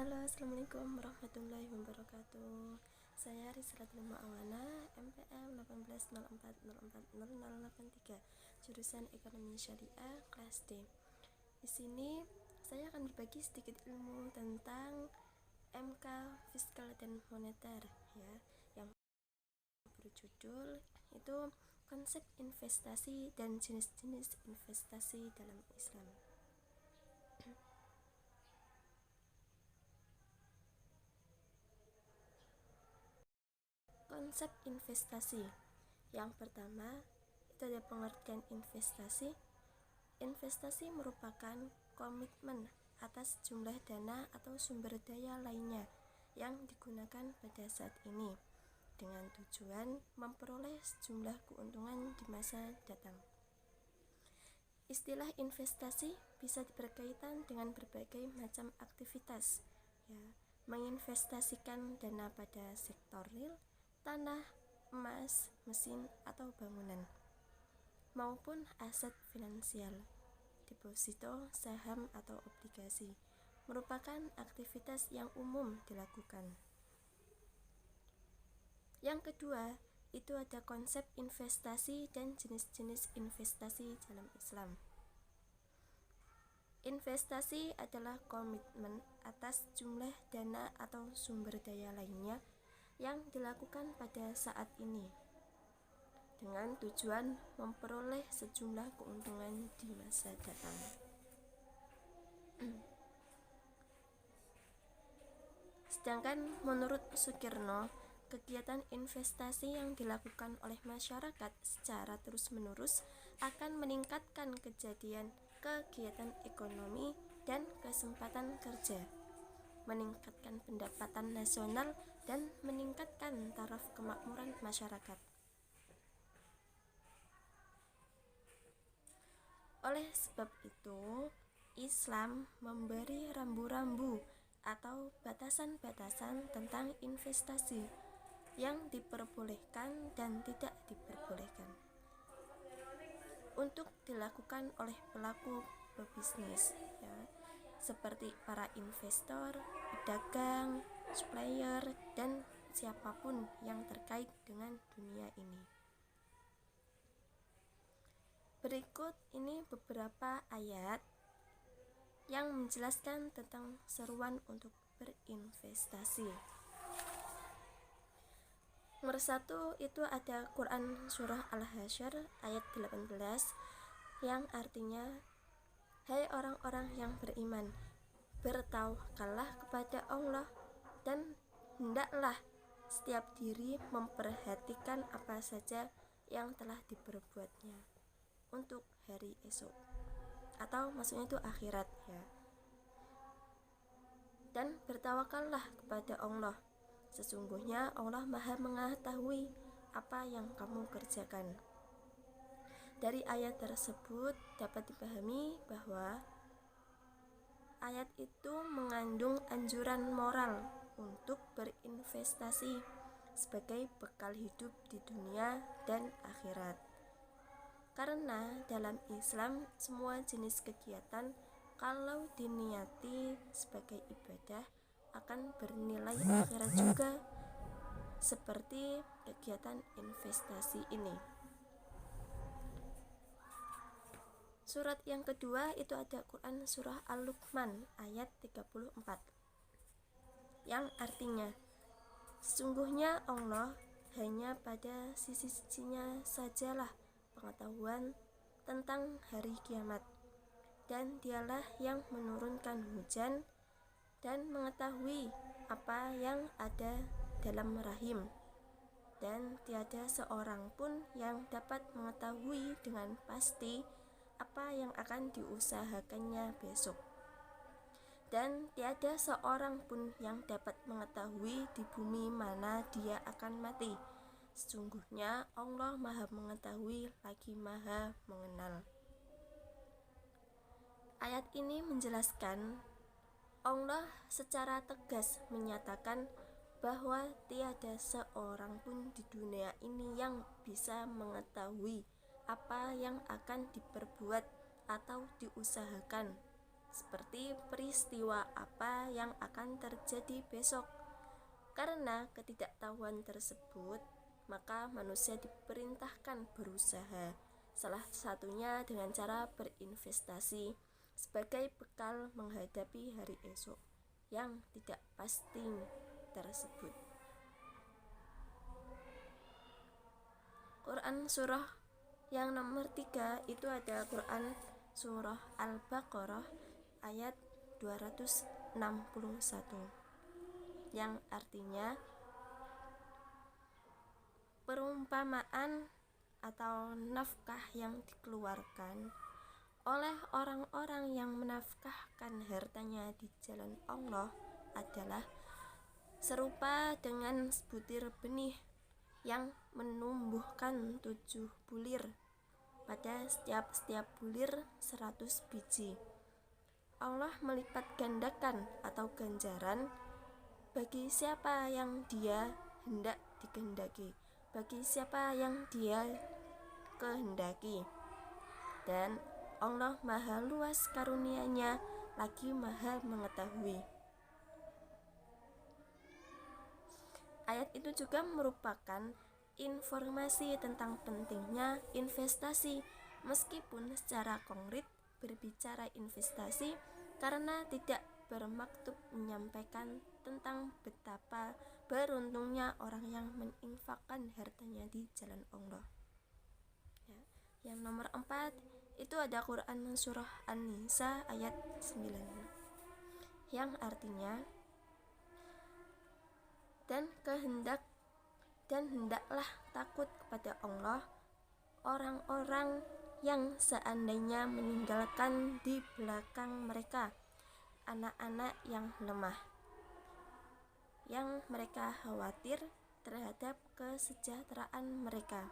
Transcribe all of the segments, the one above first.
Halo, assalamualaikum warahmatullahi wabarakatuh. Saya Rizlatul Ma'awana, MPM 1804040083, jurusan Ekonomi Syariah kelas D. Di sini saya akan berbagi sedikit ilmu tentang MK Fiskal dan Moneter, ya, yang berjudul itu konsep investasi dan jenis-jenis investasi dalam Islam. Konsep investasi yang pertama itu ada pengertian investasi. Investasi merupakan komitmen atas jumlah dana atau sumber daya lainnya yang digunakan pada saat ini dengan tujuan memperoleh sejumlah keuntungan di masa datang. Istilah investasi bisa berkaitan dengan berbagai macam aktivitas, ya, menginvestasikan dana pada sektor real, tanah, emas, mesin, atau bangunan, maupun aset finansial, deposito, saham, atau obligasi, merupakan aktivitas yang umum dilakukan. Yang kedua, itu ada konsep investasi dan jenis-jenis investasi dalam Islam. Investasi adalah komitmen atas jumlah dana atau sumber daya lainnya yang dilakukan pada saat ini dengan tujuan memperoleh sejumlah keuntungan di masa datang. Sedangkan menurut Sukirno, kegiatan investasi yang dilakukan oleh masyarakat secara terus-menerus akan meningkatkan kegiatan ekonomi dan kesempatan kerja, meningkatkan pendapatan nasional, dan meningkatkan taraf kemakmuran masyarakat. Oleh sebab itu, Islam memberi rambu-rambu atau batasan-batasan tentang investasi yang diperbolehkan dan tidak diperbolehkan untuk dilakukan oleh pelaku pebisnis, ya, seperti para investor, pedagang, supplier, dan siapapun yang terkait dengan dunia ini. Berikut ini beberapa ayat yang menjelaskan tentang seruan untuk berinvestasi. Nomor 1 itu ada Quran Surah Al-Hasyr ayat 18 yang artinya, hai orang-orang yang beriman, bertawakallah kepada Allah dan hendaklah setiap diri memperhatikan apa saja yang telah diperbuatnya untuk hari esok, atau maksudnya itu akhirat, ya. Dan bertawakallah kepada Allah, sesungguhnya Allah Maha mengetahui apa yang kamu kerjakan. Dari ayat tersebut dapat dipahami bahwa ayat itu mengandung anjuran moral untuk berinvestasi sebagai bekal hidup di dunia dan akhirat. Karena dalam Islam semua jenis kegiatan kalau diniati sebagai ibadah akan bernilai akhirat juga, seperti kegiatan investasi ini. Surat yang kedua itu ada Quran Surah Al-Luqman ayat 34 yang artinya, sesungguhnya Allah hanya pada sisi-sisinya sajalah pengetahuan tentang hari kiamat, dan dialah yang menurunkan hujan dan mengetahui apa yang ada dalam rahim, dan tiada seorang pun yang dapat mengetahui dengan pasti apa yang akan diusahakannya besok, dan tiada seorang pun yang dapat mengetahui di bumi mana dia akan mati. Sesungguhnya Allah Maha mengetahui lagi Maha mengenal. Ayat ini menjelaskan Allah secara tegas menyatakan bahwa tiada seorang pun di dunia ini yang bisa mengetahui apa yang akan diperbuat atau diusahakan seperti peristiwa apa yang akan terjadi besok. Karena ketidaktahuan tersebut, maka manusia diperintahkan berusaha, salah satunya dengan cara berinvestasi sebagai bekal menghadapi hari esok yang tidak pasti tersebut. Quran surah yang nomor 3 itu ada Quran surah Al-Baqarah ayat 261 yang artinya perumpamaan atau nafkah yang dikeluarkan oleh orang-orang yang menafkahkan hartanya di jalan Allah adalah serupa dengan sebutir benih yang menumbuhkan 7 bulir, pada setiap bulir 100 biji. Allah melipat gandakan atau ganjaran bagi siapa yang Dia hendak dikehendaki, bagi siapa yang Dia kehendaki. Dan Allah maha luas karunia-Nya, lagi maha mengetahui. Ayat itu juga merupakan informasi tentang pentingnya investasi, meskipun secara konkret berbicara investasi karena tidak bermaksud menyampaikan tentang betapa beruntungnya orang yang menginfakkan hartanya di jalan Allah. Yang nomor 4 itu ada Quran surah An-Nisa ayat 9 yang artinya dan hendaklah takut kepada Allah orang-orang yang seandainya meninggalkan di belakang mereka anak-anak yang lemah, yang mereka khawatir terhadap kesejahteraan mereka.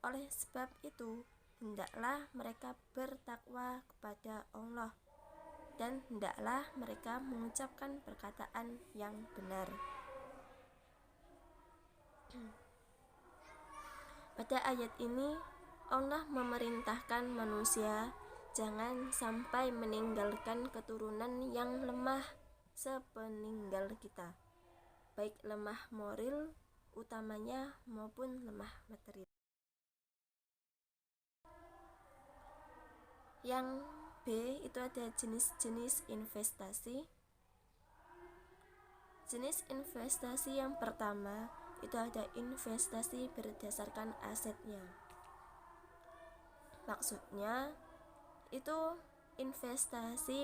Oleh sebab itu, hendaklah mereka bertakwa kepada Allah dan hendaklah mereka mengucapkan perkataan yang benar. Pada ayat ini Allah memerintahkan manusia jangan sampai meninggalkan keturunan yang lemah sepeninggal kita, baik lemah moral utamanya maupun lemah materi. Yang B itu ada jenis-jenis investasi. Jenis investasi yang pertama itu ada investasi berdasarkan asetnya. Maksudnya itu investasi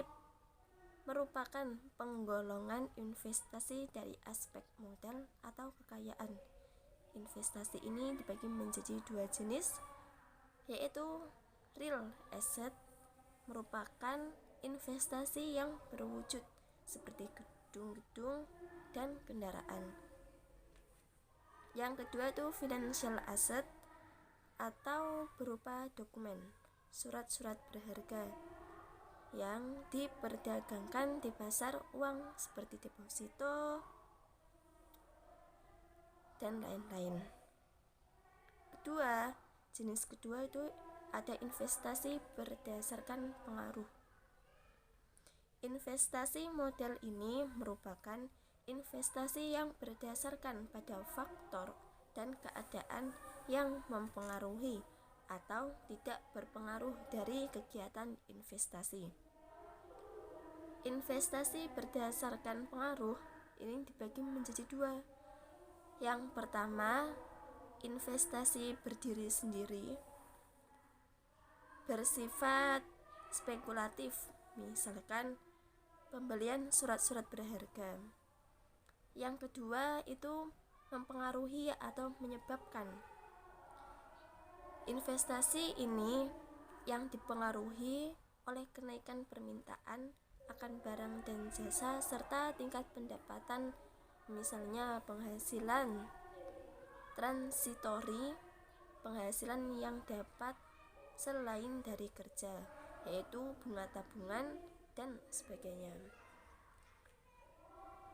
merupakan penggolongan investasi dari aspek modal atau kekayaan. Investasi ini dibagi menjadi 2 jenis, yaitu real asset merupakan investasi yang berwujud seperti gedung-gedung dan kendaraan. Yang kedua itu financial asset atau berupa dokumen, surat-surat berharga yang diperdagangkan di pasar uang seperti deposito dan lain-lain. Jenis kedua itu ada investasi berdasarkan pengaruh. Investasi modal ini merupakan investasi yang berdasarkan pada faktor dan keadaan yang mempengaruhi atau tidak berpengaruh dari kegiatan investasi. Investasi berdasarkan pengaruh ini dibagi menjadi 2. Yang pertama, investasi berdiri sendiri, bersifat spekulatif, misalkan pembelian surat-surat berharga. Yang kedua itu mempengaruhi atau menyebabkan. Investasi ini yang dipengaruhi oleh kenaikan permintaan akan barang dan jasa serta tingkat pendapatan, misalnya penghasilan transitori, penghasilan yang dapat selain dari kerja, yaitu bunga tabungan dan sebagainya.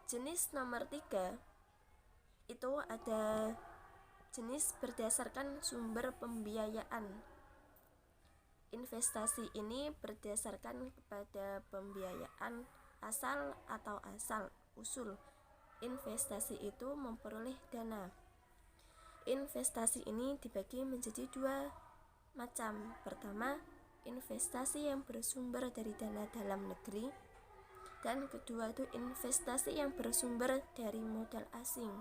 Jenis nomor 3 itu ada jenis berdasarkan sumber pembiayaan. Investasi ini berdasarkan kepada pembiayaan asal atau usul. Investasi itu memperoleh dana. Investasi ini dibagi menjadi dua macam. Pertama, investasi yang bersumber dari dana dalam negeri, dan kedua itu investasi yang bersumber dari modal asing.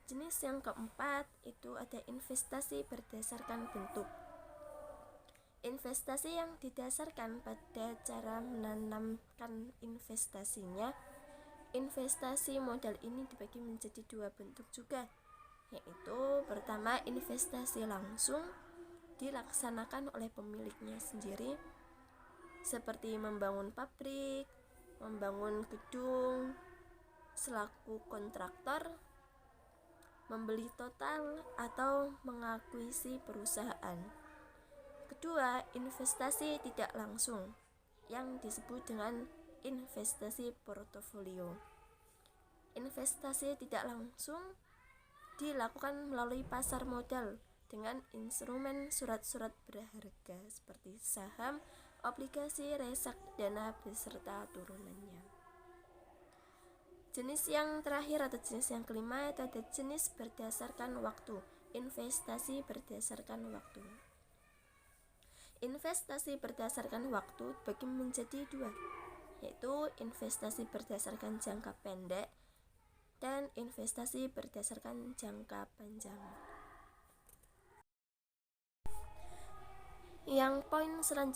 Jenis yang keempat itu ada investasi berdasarkan bentuk. Investasi yang didasarkan pada cara menanamkan investasinya. Investasi modal ini dibagi menjadi dua bentuk juga, yaitu pertama, investasi langsung dilaksanakan oleh pemiliknya sendiri, seperti membangun pabrik, membangun gedung selaku kontraktor, membeli total, atau mengakuisisi perusahaan. Kedua, investasi tidak langsung yang disebut dengan investasi portofolio. Investasi tidak langsung dilakukan melalui pasar modal dengan instrumen surat-surat berharga seperti saham, obligasi, reksadana beserta turunannya. Jenis yang terakhir atau jenis yang kelima itu ada jenis berdasarkan waktu. Investasi berdasarkan waktu. Investasi berdasarkan waktu dibagi menjadi dua, yaitu investasi berdasarkan jangka pendek dan investasi berdasarkan jangka panjang. Yang poin selanjutnya